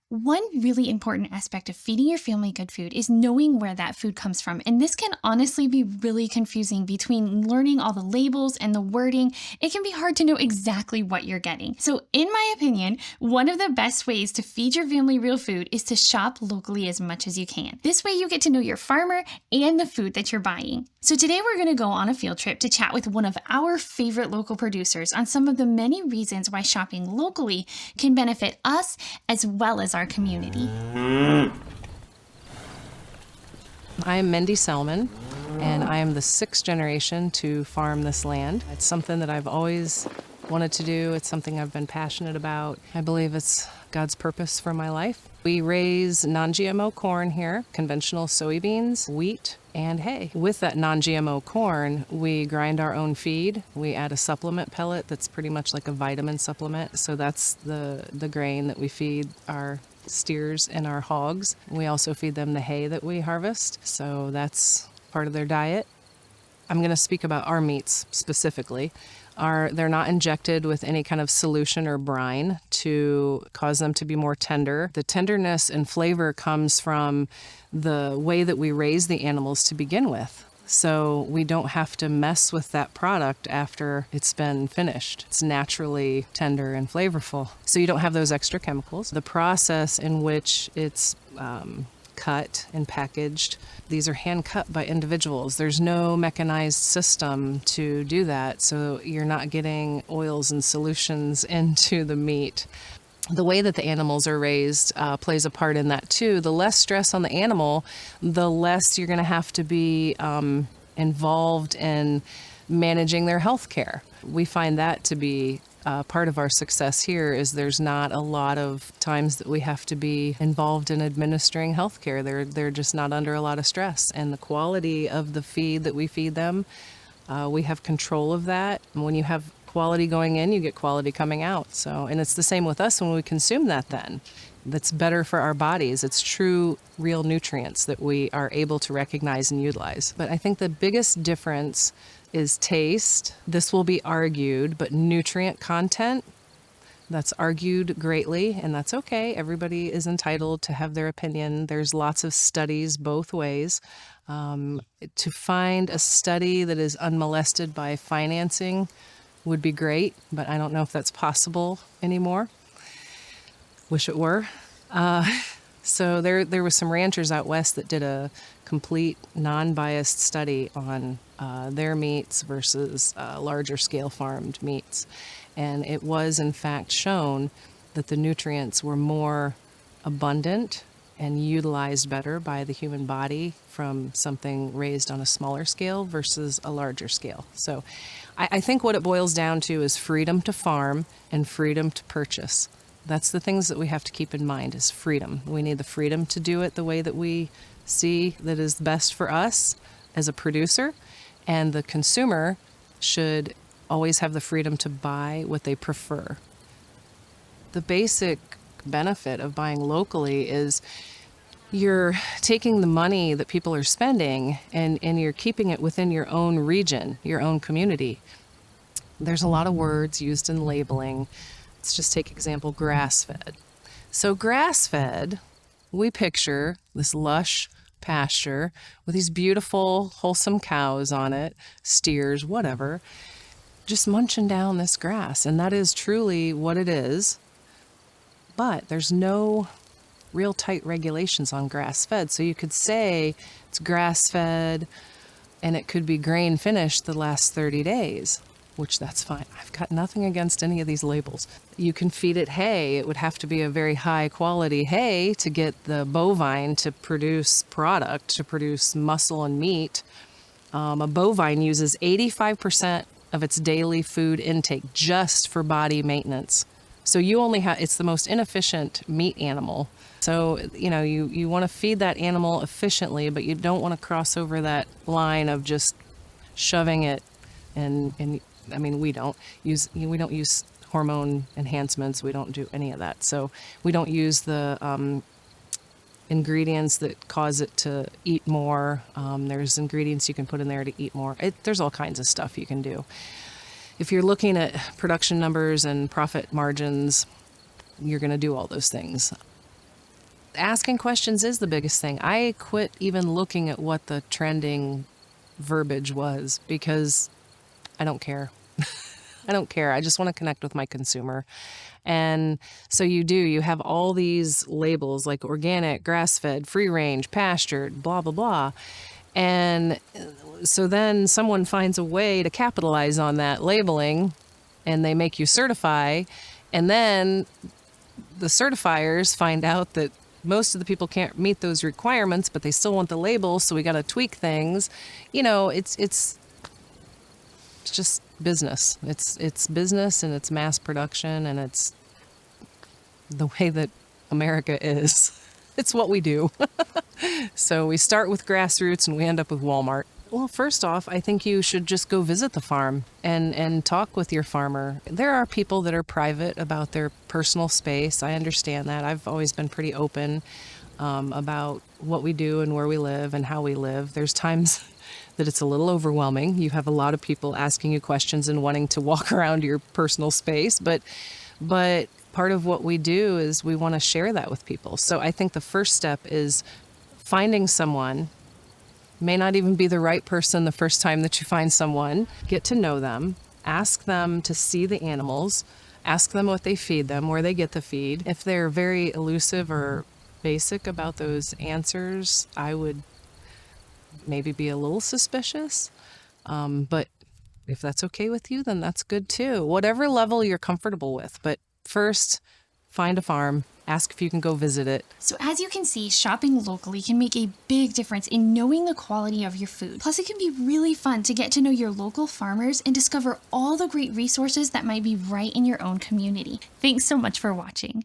One really important aspect of feeding your family good food is knowing where that food comes from. And this can honestly be really confusing between learning all the labels and the wording. It can be hard to know exactly what you're getting. So, in my opinion, one of the best ways to feed your family real food is to shop locally as much as you can. This way, you get to know your farmer and the food that you're buying. So, today we're going to go on a field trip to chat with one of our favorite local producers on some of the many reasons why shopping locally can benefit us as well as our community. I am Mendy and I am the sixth generation to farm this land. It's something that I've always wanted to do. It's something I've been passionate about. I believe it's God's purpose for my life. We raise non-GMO corn here, conventional soybeans, wheat, and hay. With that non-GMO corn, we grind our own feed. We add a supplement pellet that's pretty much like a vitamin supplement. So that's the grain that we feed our steers and our hogs. We also feed them the hay that we harvest. So that's part of their diet. I'm going to speak about our meats specifically. They're not injected with any kind of solution or brine to cause them to be more tender. The tenderness and flavor comes from the way that we raise the animals to begin with. So we don't have to mess with that product after it's been finished. It's naturally tender and flavorful. So you don't have those extra chemicals. The process in which it's cut and packaged, these are hand cut by individuals. There's no mechanized system to do that, so you're not getting oils and solutions into the meat. The way that the animals are raised plays a part in that too. The less stress on the animal, the less you're going to have to be involved in managing their health care. We find that to be part of our success here is there's not a lot of times that we have to be involved in administering health care. They're just not under a lot of stress. And the quality of the feed that we feed them, we have control of that. And when you have quality going in, you get quality coming out. So, and it's the same with us when we consume that then. That's better for our bodies. It's true, real nutrients that we are able to recognize and utilize. But I think the biggest difference is taste. This will be argued, but nutrient content, that's argued greatly, and that's okay. Everybody is entitled to have their opinion. There's lots of studies both ways. To find a study that is unmolested by financing would be great, but I don't know if that's possible anymore. Wish it were. So there was some ranchers out west that did a complete non-biased study on their meats versus larger scale farmed meats. And it was in fact shown that the nutrients were more abundant and utilized better by the human body from something raised on a smaller scale versus a larger scale. So I think what it boils down to is freedom to farm and freedom to purchase. That's the things that we have to keep in mind is freedom. We need the freedom to do it the way that we see that is best for us as a producer, and the consumer should always have the freedom to buy what they prefer. The basic benefit of buying locally is you're taking the money that people are spending and you're keeping it within your own region, your own community. There's a lot of words used in labeling. Let's just take example, grass-fed. So grass-fed, we picture this lush pasture with these beautiful, wholesome cows on it, steers, whatever, just munching down this grass. And that is truly what it is. But there's no real tight regulations on grass-fed. So you could say it's grass-fed and it could be grain finished the last 30 days. Which that's fine. I've got nothing against any of these labels. You can feed it hay. It would have to be a very high quality hay to get the bovine to produce product, to produce muscle and meat. A bovine uses 85% of its daily food intake just for body maintenance. So you only have, it's the most inefficient meat animal. So, you want to feed that animal efficiently, but you don't want to cross over that line of just shoving it and we don't use hormone enhancements. We don't do any of that. So we don't use the ingredients that cause it to eat more. There's ingredients you can put in there to eat more. There's all kinds of stuff you can do. If you're looking at production numbers and profit margins, you're going to do all those things. asking questions is the biggest thing. I quit even looking at what the trending verbiage was because I don't care. I don't care. I just want to connect with my consumer. And so you have all these labels like organic, grass-fed, free range, pastured, blah, blah, blah. And so then someone finds a way to capitalize on that labeling and they make you certify. And then the certifiers find out that most of the people can't meet those requirements, but they still want the label. So we got to tweak things. It's just business. It's business and it's mass production and it's the way that America is. It's what we do. So we start with grassroots and we end up with Walmart. Well, first off, I think you should just go visit the farm and talk with your farmer. There are people that are private about their personal space. I understand that. I've always been pretty open about what we do and where we live and how we live. There's times that it's a little overwhelming. You have a lot of people asking you questions and wanting to walk around your personal space, but part of what we do is we want to share that with people. So I think the first step is finding someone. May not even be the right person the first time that you find someone. Get to know them. Ask them to see the animals. Ask them what they feed them, where they get the feed. If they're very elusive or basic about those answers, I would maybe be a little suspicious. But if that's okay with you, then that's good too. Whatever level you're comfortable with. But first, find a farm. Ask if you can go visit it. So as you can see, shopping locally can make a big difference in knowing the quality of your food. Plus, it can be really fun to get to know your local farmers and discover all the great resources that might be right in your own community. Thanks so much for watching.